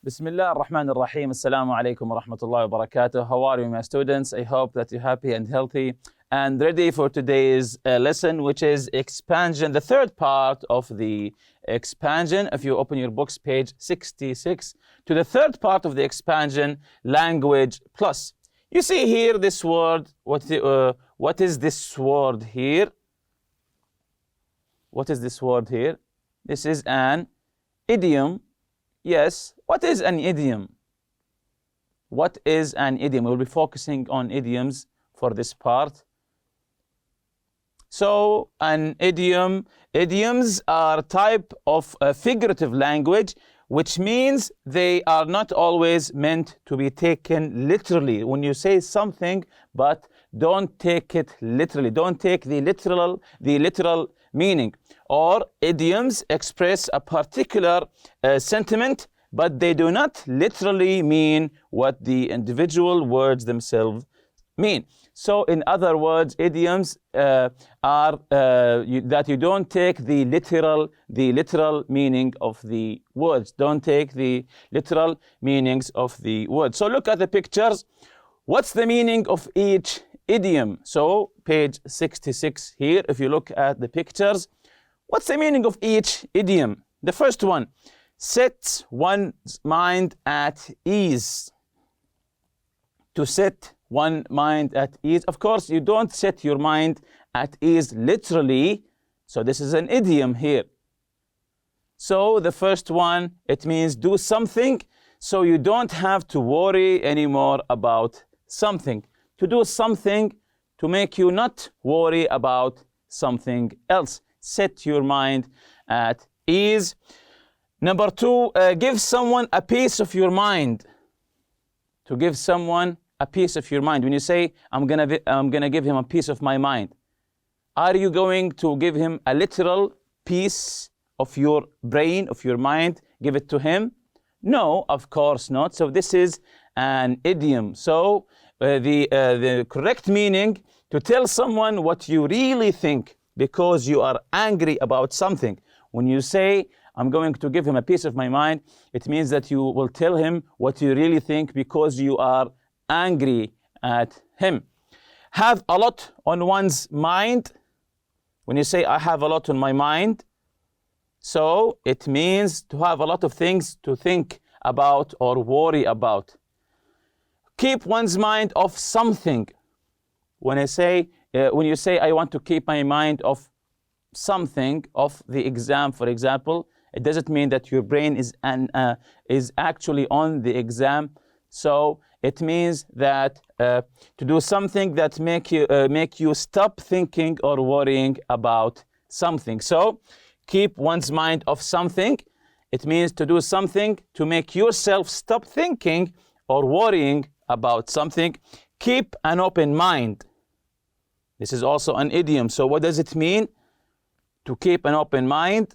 بسم الله الرحمن الرحيم. السلام عليكم ورحمة الله وبركاته. How are you, my students? I hope that you're happy and healthy and ready for today's lesson, which is expansion, the third part of the expansion. If you open your books, page 66, to the third part of the expansion, language plus. You see here this word. What is this word here? What is this word here? This is an idiom. Yes, what is an idiom? What is an idiom? We'll be focusing on idioms for this part. So, an idiom, idioms are a type of figurative language, which means they are not always meant to be taken literally. When you say something, but don't take it literally. Don't take the literal meaning. Or idioms express a particular sentiment, but they do not literally mean what the individual words themselves mean. So in other words, idioms are that you don't take the literal meaning of the words. Don't take the literal meanings of the words. So look at the pictures. What's the meaning of each idiom? So page 66 here, if you look at the pictures, what's the meaning of each idiom? The first one, set one's mind at ease. To set one mind at ease. Of course, you don't set your mind at ease literally. So this is an idiom here. So the first one, it means do something so you don't have to worry anymore about something. To do something to make you not worry about something else. Set your mind at ease. Number two, give someone a piece of your mind. To give someone a piece of your mind. When you say, I'm gonna give him a piece of my mind, are you going to give him a literal piece of your brain, of your mind, give it to him? No, of course not. So this is an idiom. So the correct meaning, to tell someone what you really think because you are angry about something. When you say, I'm going to give him a piece of my mind, it means that you will tell him what you really think because you are angry at him. Have a lot on one's mind. When you say, I have a lot on my mind, so it means to have a lot of things to think about or worry about. Keep one's mind off something. When you say, I want to keep my mind off something, off the exam, for example, it doesn't mean that your brain is actually on the exam. So it means that to do something that make you stop thinking or worrying about something. So keep one's mind off something. It means to do something to make yourself stop thinking or worrying about something. Keep an open mind. This is also an idiom. So what does it mean to keep an open mind?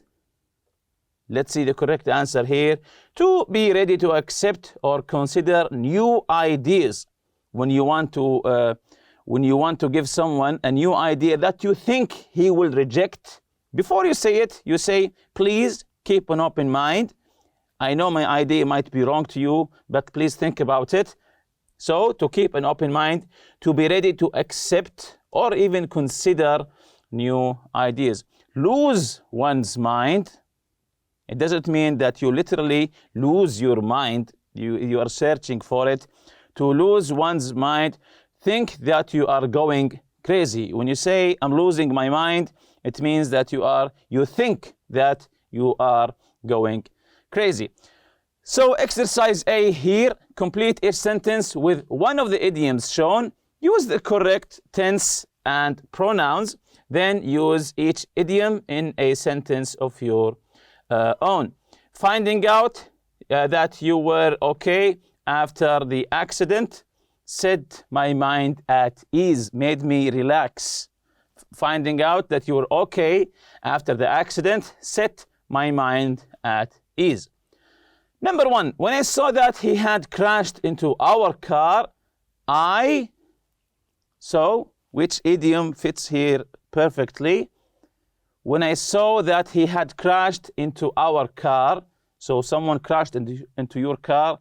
Let's see the correct answer here. To be ready to accept or consider new ideas. When you want to give someone a new idea that you think he will reject, before you say it, you say, please keep an open mind. I know my idea might be wrong to you, but please think about it. So to keep an open mind, to be ready to accept or even consider new ideas. Lose one's mind. It doesn't mean that you literally lose your mind. You are searching for it. To lose one's mind, think that you are going crazy. When you say, I'm losing my mind, it means that you think that you are going crazy. So exercise A here, complete each sentence with one of the idioms shown. Use the correct tense and pronouns. Then use each idiom in a sentence of your own. Finding out that you were okay after the accident, set my mind at ease, made me relax. Finding out that you were okay after the accident, set my mind at ease. Number one, when I saw that he had crashed into our car, so which idiom fits here perfectly? When I saw that he had crashed into our car, So someone crashed into your car.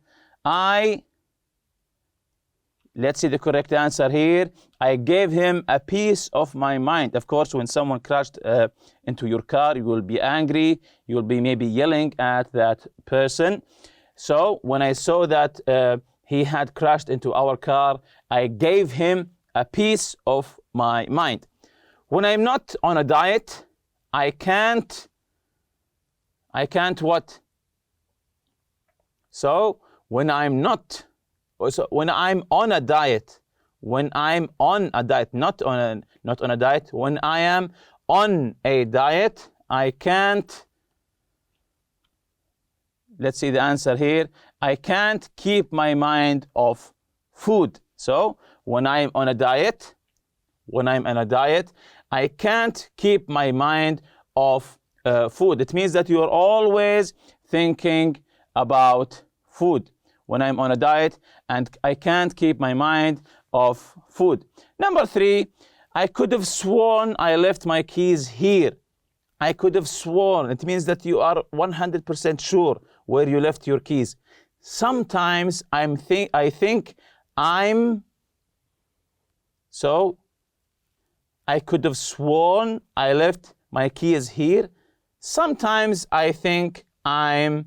Let's see the correct answer here. I gave him a piece of my mind. Of course, when someone crashed into your car, you will be angry. You will be maybe yelling at that person. So when I saw that he had crashed into our car, I gave him a piece of my mind. When I'm not on a diet, I can't what? So when I'm on a diet, when I am on a diet, I can't, let's see the answer here, I can't keep my mind off food. So when I'm on a diet, I can't keep my mind off food. It means that you're always thinking about food. When I'm on a diet and I can't keep my mind off food. Number 3, I could have sworn I left my keys here. I could have sworn. It means that you are 100% sure where you left your keys. Sometimes so I could have sworn I left my keys here. Sometimes I think I'm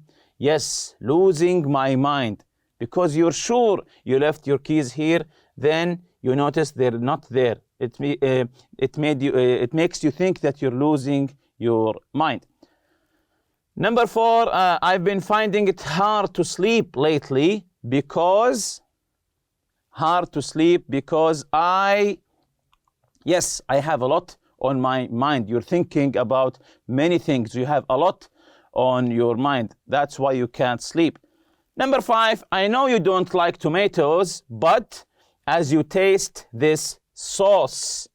losing my mind. Because you're sure you left your keys here, then you notice they're not there. It makes you think that you're losing your mind. Number 4, I've been finding it hard to sleep lately because I have a lot on my mind. You're thinking about many things. You have a lot on your mind. That's why you can't sleep. Number 5, I know you don't like tomatoes, but as you taste this sauce.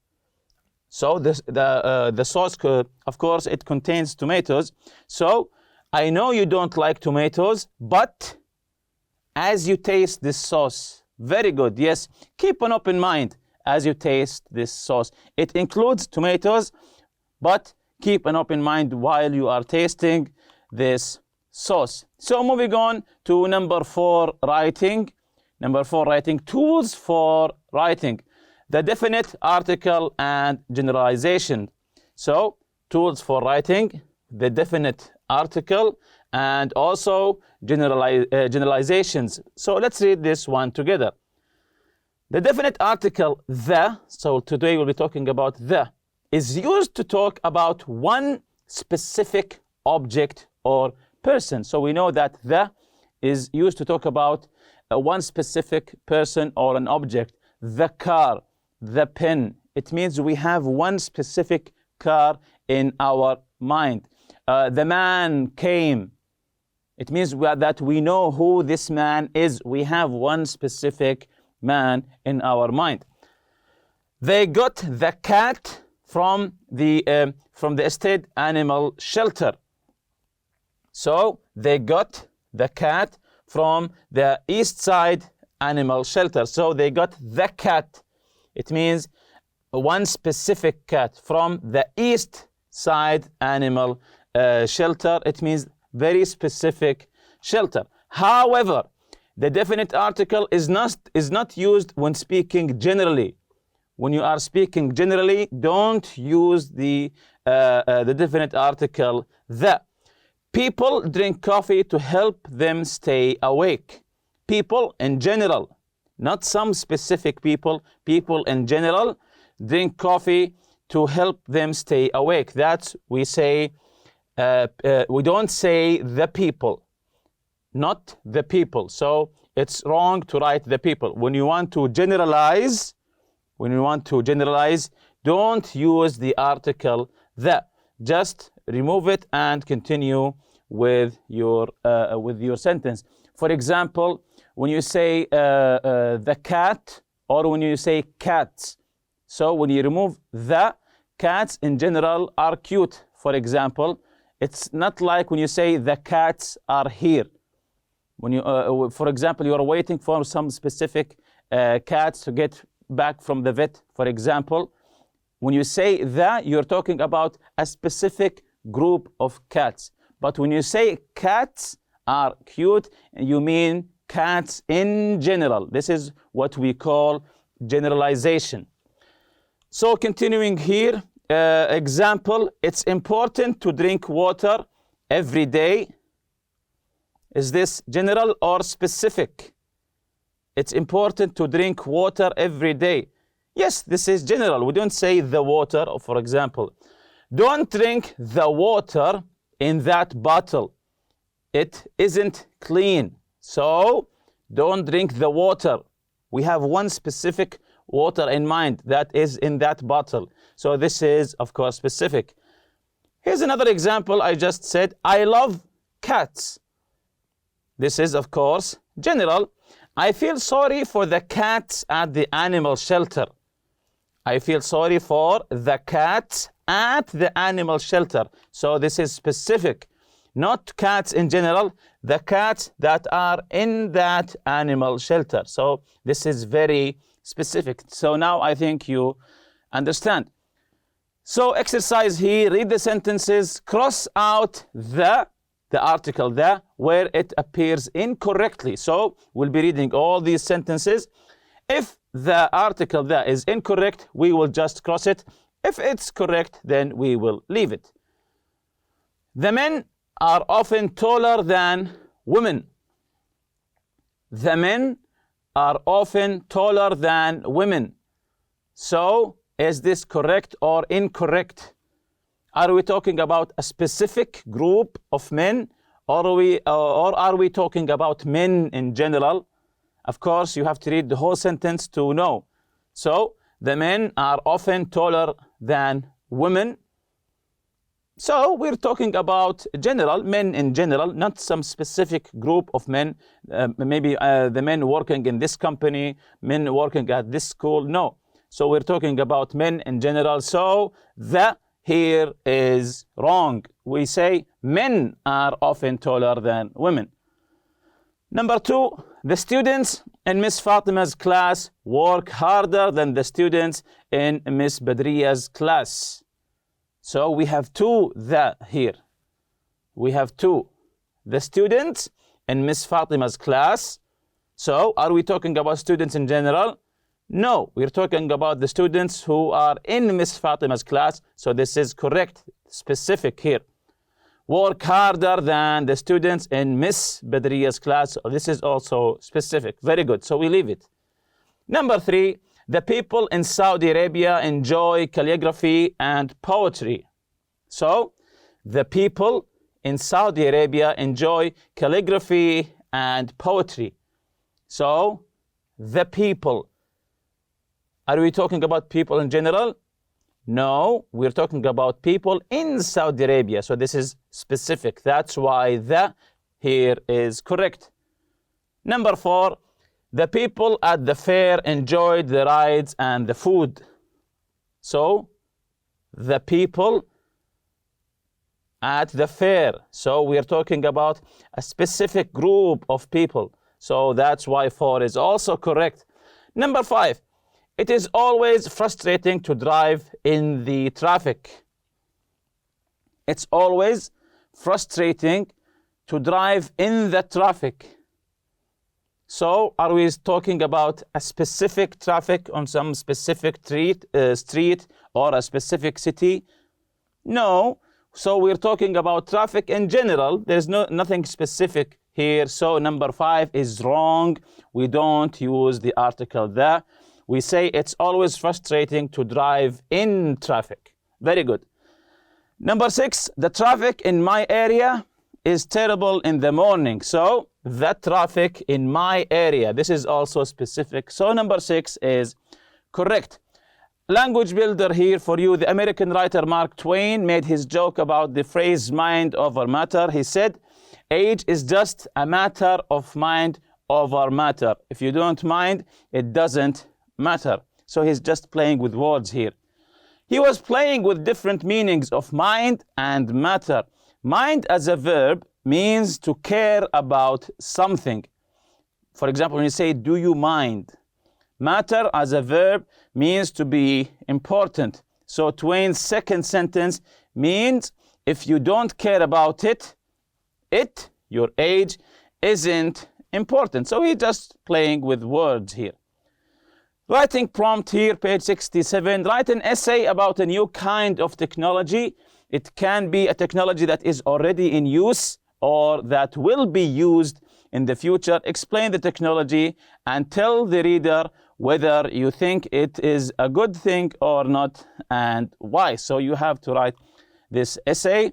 So the sauce, of course, it contains tomatoes. So I know you don't like tomatoes, but as you taste this sauce. Very good. Yes, keep an open mind as you taste this sauce. It includes tomatoes, but keep an open mind while you are tasting this sauce. So moving on to number 4, writing. Number 4, writing. Tools for writing. The definite, article, and generalization. So tools for writing, the definite, article, and also generalizations. So let's read this one together. The definite article, the, so today we'll be talking about the, is used to talk about one specific object or person. So we know that the is used to talk about one specific person or an object. The car, the pen. It means we have one specific car in our mind. The man came. It means that we know who this man is. We have one specific man in our mind. They got the cat from the estate animal shelter. So they got the cat from the East Side Animal Shelter. So they got the cat. It means one specific cat from the East Side Animal Shelter. It means very specific shelter. However, the definite article is not used when speaking generally. When you are speaking generally, don't use the definite article the. People drink coffee to help them stay awake. People in general, not some specific people. People in general drink coffee to help them stay awake. That's we say. We don't say the people, not the people. So it's wrong to write the people. When you want to generalize, don't use the article the. Just remove it and continue with your sentence. For example, when you say the cat, or when you say cats. So when you remove the, cats in general are cute. For example, it's not like when you say the cats are here. When you, for example, you are waiting for some specific cats to get back from the vet, for example. When you say the, you're talking about a specific group of cats. But when you say cats are cute. You mean cats in general. This is what we call generalization. So continuing here, example, it's important to drink water every day. Is this general or specific? It's important to drink water every day. Yes, this is general. We don't say the water, for example. Don't drink the water in that bottle. It isn't clean. So don't drink the water. We have one specific water in mind that is in that bottle. So this is, of course, specific. Here's another example. I just said, I love cats. This is, of course, general. I feel sorry for the cats at the animal shelter. I feel sorry for the cats at the animal shelter. So this is specific. Not cats in general, the cats that are in that animal shelter. So this is very specific. So now I think you understand. So exercise here, read the sentences, cross out the article the, where it appears incorrectly. So we'll be reading all these sentences. If the article the is incorrect, we will just cross it. If it's correct, then we will leave it. The men are often taller than women. The men are often taller than women. So is this correct or incorrect? Are we talking about a specific group of men, or are we talking about men in general? Of course, you have to read the whole sentence to know. So the men are often taller than women. So we're talking about general, men in general, not some specific group of men. Maybe the men working in this company, men working at this school. No. So we're talking about men in general. So the here is wrong. We say men are often taller than women. Number 2, the students in Miss Fatima's class work harder than the students in Miss Badriya's class. So we have two the here. We have two. The students in Miss Fatima's class. So are we talking about students in general? No, we're talking about the students who are in Miss Fatima's class. So this is correct, specific here. Work harder than the students in Miss Badriya's class. This is also specific. Very good. So we leave it. Number 3, the people in Saudi Arabia enjoy calligraphy and poetry. So the people in Saudi Arabia enjoy calligraphy and poetry. So the people. Are we talking about people in general? No, we're talking about people in Saudi Arabia. So this is specific. That's why the here is correct. Number 4, the people at the fair enjoyed the rides and the food. So the people at the fair. So we're talking about a specific group of people. So that's why 4 is also correct. Number 5. It is always frustrating to drive in the traffic. It's always frustrating to drive in the traffic. So are we talking about a specific traffic on some specific street or a specific city? No. So we're talking about traffic in general. There's nothing specific here. So number 5 is wrong. We don't use the article the. We say it's always frustrating to drive in traffic. Very good. Number 6, the traffic in my area is terrible in the morning. So the traffic in my area. This is also specific. So number 6 is correct. Language builder here for you. The American writer Mark Twain made his joke about the phrase mind over matter. He said, age is just a matter of mind over matter. If you don't mind, it doesn't matter. So he's just playing with words here. He was playing with different meanings of mind and matter. Mind as a verb means to care about something. For example, when you say, do you mind? Matter as a verb means to be important. So Twain's second sentence means if you don't care about it, your age isn't important. So he's just playing with words here. Writing prompt here, page 67. Write an essay about a new kind of technology. It can be a technology that is already in use or that will be used in the future. Explain the technology and tell the reader whether you think it is a good thing or not and why. So you have to write this essay.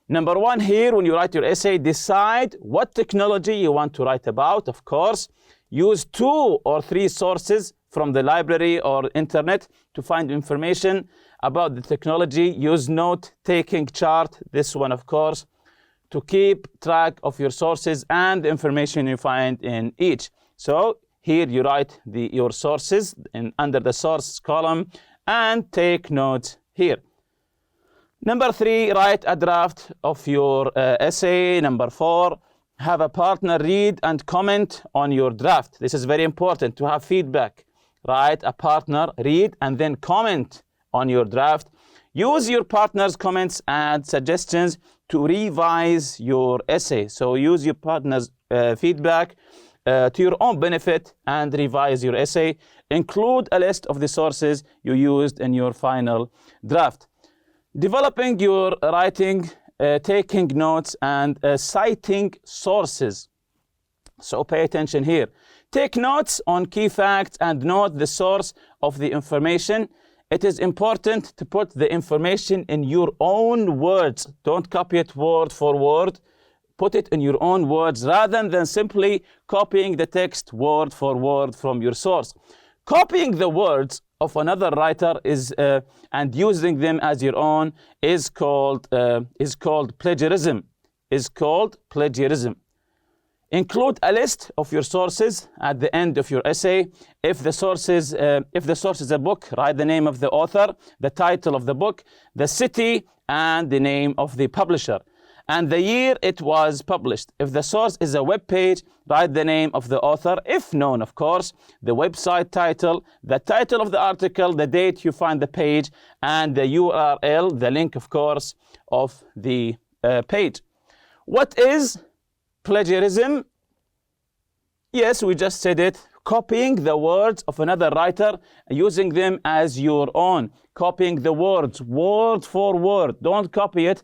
Number one here, when you write your essay, decide what technology you want to write about, of course. Use 2 or 3 sources from the library or internet to find information about the technology. Use note-taking chart, this one of course, to keep track of your sources and the information you find in each. So here you write your sources under the source column and take notes here. Number 3, write a draft of your essay. Number 4, have a partner read and comment on your draft. This is very important to have feedback. Write a partner, read, and then comment on your draft. Use your partner's comments and suggestions to revise your essay. So use your partner's feedback to your own benefit and revise your essay. Include a list of the sources you used in your final draft. Developing your writing, taking notes and citing sources. So pay attention here. Take notes on key facts and note the source of the information. It is important to put the information in your own words. Don't copy it word for word. Put it in your own words rather than simply copying the text word for word from your source. Copying the words of another writer and using them as your own is called plagiarism. Include a list of your sources at the end of your essay. If the source is a book, write the name of the author, the title of the book, the city, and the name of the publisher, and the year it was published. If the source is a web page, write the name of the author, if known, of course, the website title, the title of the article, the date you find the page, and the URL, the link, of course, of the page. What is plagiarism? Yes, we just said it. Copying the words of another writer, using them as your own. Copying the words, word for word. Don't copy it.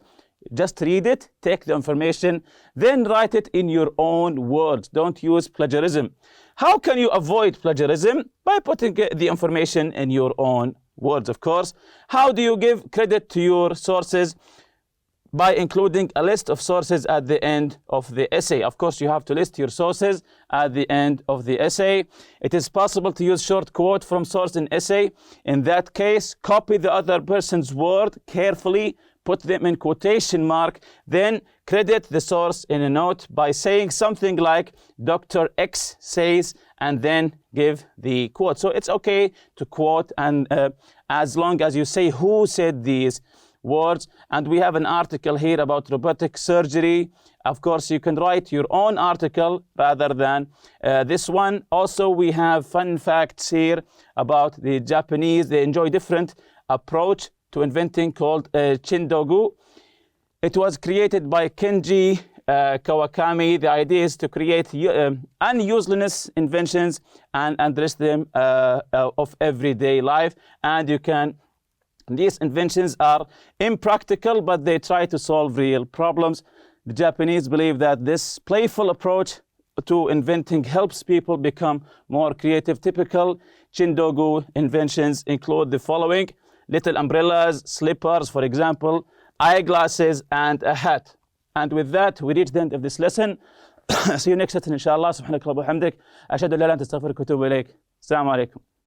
Just read it, take the information, then write it in your own words. Don't use plagiarism. How can you avoid plagiarism? By putting the information in your own words, of course. How do you give credit to your sources? By including a list of sources at the end of the essay. Of course, you have to list your sources at the end of the essay. It is possible to use short quote from source in essay. In that case, copy the other person's word carefully, put them in quotation mark, then credit the source in a note by saying something like Dr. X says, and then give the quote. So it's okay to quote, and as long as you say who said these words. And we have an article here about robotic surgery. Of course, you can write your own article rather than this one. Also, we have fun facts here about the Japanese. They enjoy different approach to inventing called Chindogu. It was created by Kenji Kawakami. The idea is to create unuseless inventions and address them of everyday life. And these inventions are impractical, but they try to solve real problems. The Japanese believe that this playful approach to inventing helps people become more creative. Typical Chindogu inventions include the following: little umbrellas, slippers, for example, eyeglasses, and a hat. And with that, we reach the end of this lesson. See you next lesson, inshallah. Subhanakallah wa bihamdik. Ashhadu an la ilaha illa anta astaghfiruka wa atubu ilayk. Assalamu alaikum.